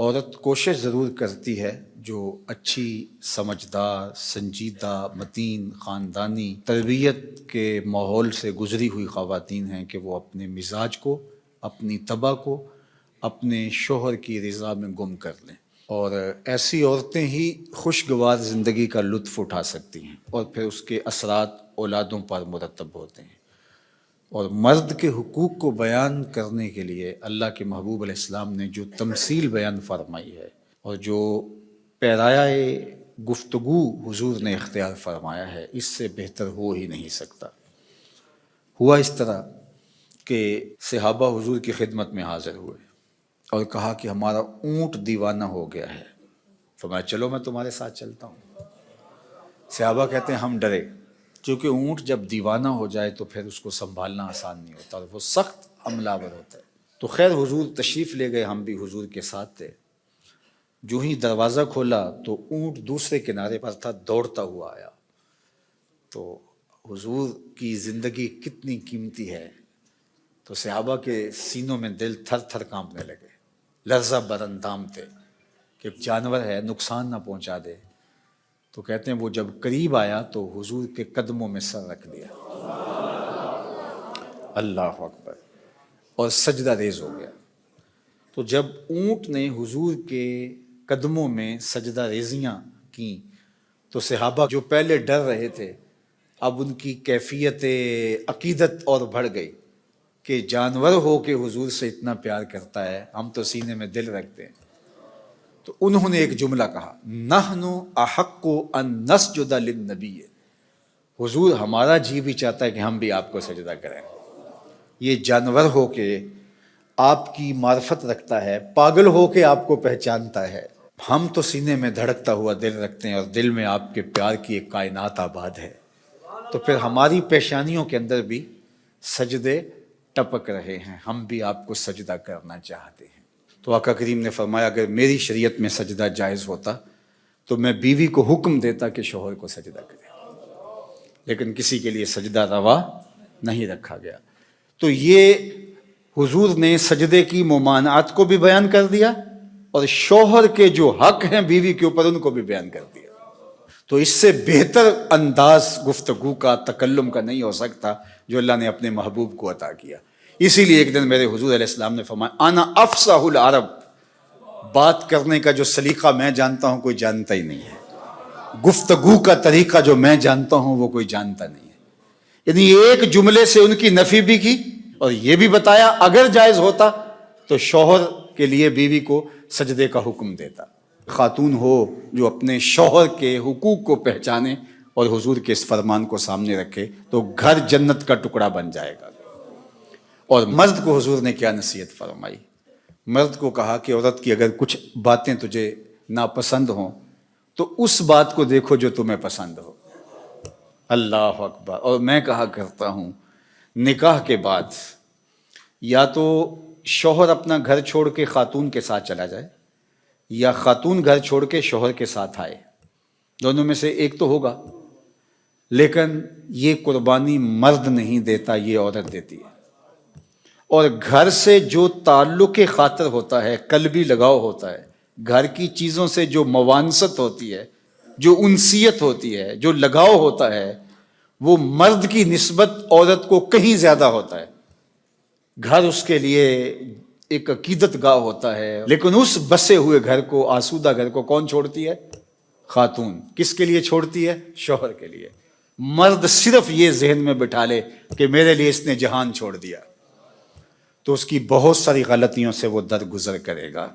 عورت کوشش ضرور کرتی ہے جو اچھی سمجھدار سنجیدہ متین خاندانی تربیت کے ماحول سے گزری ہوئی خواتین ہیں کہ وہ اپنے مزاج کو اپنی طبع کو اپنے شوہر کی رضا میں گم کر لیں، اور ایسی عورتیں ہی خوشگوار زندگی کا لطف اٹھا سکتی ہیں اور پھر اس کے اثرات اولادوں پر مرتب ہوتے ہیں۔ اور مرد کے حقوق کو بیان کرنے کے لیے اللہ کے محبوب علیہ السلام نے جو تمثیل بیان فرمائی ہے اور جو پیرایہ گفتگو حضور نے اختیار فرمایا ہے، اس سے بہتر ہو ہی نہیں سکتا۔ ہوا اس طرح کہ صحابہ حضور کی خدمت میں حاضر ہوئے اور کہا کہ ہمارا اونٹ دیوانہ ہو گیا ہے۔ فرمایا چلو میں تمہارے ساتھ چلتا ہوں۔ صحابہ کہتے ہیں ہم ڈرے، کیونکہ اونٹ جب دیوانہ ہو جائے تو پھر اس کو سنبھالنا آسان نہیں ہوتا اور وہ سخت حملہ آور ہوتا ہے۔ تو خیر حضور تشریف لے گئے، ہم بھی حضور کے ساتھ تھے۔ جو ہی دروازہ کھولا تو اونٹ دوسرے کنارے پر تھا، دوڑتا ہوا آیا۔ تو حضور کی زندگی کتنی قیمتی ہے، تو صحابہ کے سینوں میں دل تھر تھر کانپنے لگے، لرزہ بر اندام تھے کہ جانور ہے نقصان نہ پہنچا دے۔ تو کہتے ہیں وہ جب قریب آیا تو حضور کے قدموں میں سر رکھ دیا، اللہ اکبر، اور سجدہ ریز ہو گیا۔ تو جب اونٹ نے حضور کے قدموں میں سجدہ ریزیاں کیں تو صحابہ جو پہلے ڈر رہے تھے، اب ان کی کیفیت عقیدت اور بڑھ گئی کہ جانور ہو کے حضور سے اتنا پیار کرتا ہے، ہم تو سینے میں دل رکھتے ہیں۔ تو انہوں نے ایک جملہ کہا، نحن احق ان نسجد للنبی، حضور ہمارا جی بھی چاہتا ہے کہ ہم بھی آپ کو سجدہ کریں۔ یہ جانور ہو کے آپ کی معرفت رکھتا ہے، پاگل ہو کے آپ کو پہچانتا ہے، ہم تو سینے میں دھڑکتا ہوا دل رکھتے ہیں اور دل میں آپ کے پیار کی ایک کائنات آباد ہے۔ تو پھر ہماری پیشانیوں کے اندر بھی سجدے ٹپک رہے ہیں، ہم بھی آپ کو سجدہ کرنا چاہتے ہیں۔ تو آقا کریم نے فرمایا اگر میری شریعت میں سجدہ جائز ہوتا تو میں بیوی کو حکم دیتا کہ شوہر کو سجدہ کرے، لیکن کسی کے لیے سجدہ روا نہیں رکھا گیا۔ تو یہ حضور نے سجدے کی ممانعت کو بھی بیان کر دیا اور شوہر کے جو حق ہیں بیوی کے اوپر ان کو بھی بیان کر دیا۔ تو اس سے بہتر انداز گفتگو کا تکلم کا نہیں ہو سکتا جو اللہ نے اپنے محبوب کو عطا کیا۔ اسی لیے ایک دن میرے حضور علیہ السلام نے فرمایا انا افصح العرب، بات کرنے کا جو سلیقہ میں جانتا ہوں کوئی جانتا ہی نہیں ہے، گفتگو کا طریقہ جو میں جانتا ہوں وہ کوئی جانتا نہیں ہے۔ یعنی ایک جملے سے ان کی نفی بھی کی اور یہ بھی بتایا اگر جائز ہوتا تو شوہر کے لیے بیوی کو سجدے کا حکم دیتا۔ خاتون ہو جو اپنے شوہر کے حقوق کو پہچانے اور حضور کے اس فرمان کو سامنے رکھے تو گھر جنت کا ٹکڑا بن جائے گا۔ اور مرد کو حضور نے کیا نصیحت فرمائی؟ مرد کو کہا کہ عورت کی اگر کچھ باتیں تجھے ناپسند ہوں تو اس بات کو دیکھو جو تمہیں پسند ہو، اللہ اکبر۔ اور میں کہا کرتا ہوں نکاح کے بعد یا تو شوہر اپنا گھر چھوڑ کے خاتون کے ساتھ چلا جائے یا خاتون گھر چھوڑ کے شوہر کے ساتھ آئے، دونوں میں سے ایک تو ہوگا، لیکن یہ قربانی مرد نہیں دیتا، یہ عورت دیتی ہے۔ اور گھر سے جو تعلق خاطر ہوتا ہے، قلبی لگاؤ ہوتا ہے، گھر کی چیزوں سے جو موانست ہوتی ہے، جو انسیت ہوتی ہے، جو لگاؤ ہوتا ہے، وہ مرد کی نسبت عورت کو کہیں زیادہ ہوتا ہے۔ گھر اس کے لیے ایک عقیدت گاہ ہوتا ہے، لیکن اس بسے ہوئے گھر کو، آسودہ گھر کو کون چھوڑتی ہے؟ خاتون۔ کس کے لیے چھوڑتی ہے؟ شوہر کے لیے۔ مرد صرف یہ ذہن میں بٹھا لے کہ میرے لیے اس نے جہان چھوڑ دیا تو اس کی بہت ساری غلطیوں سے وہ درگزر کرے گا۔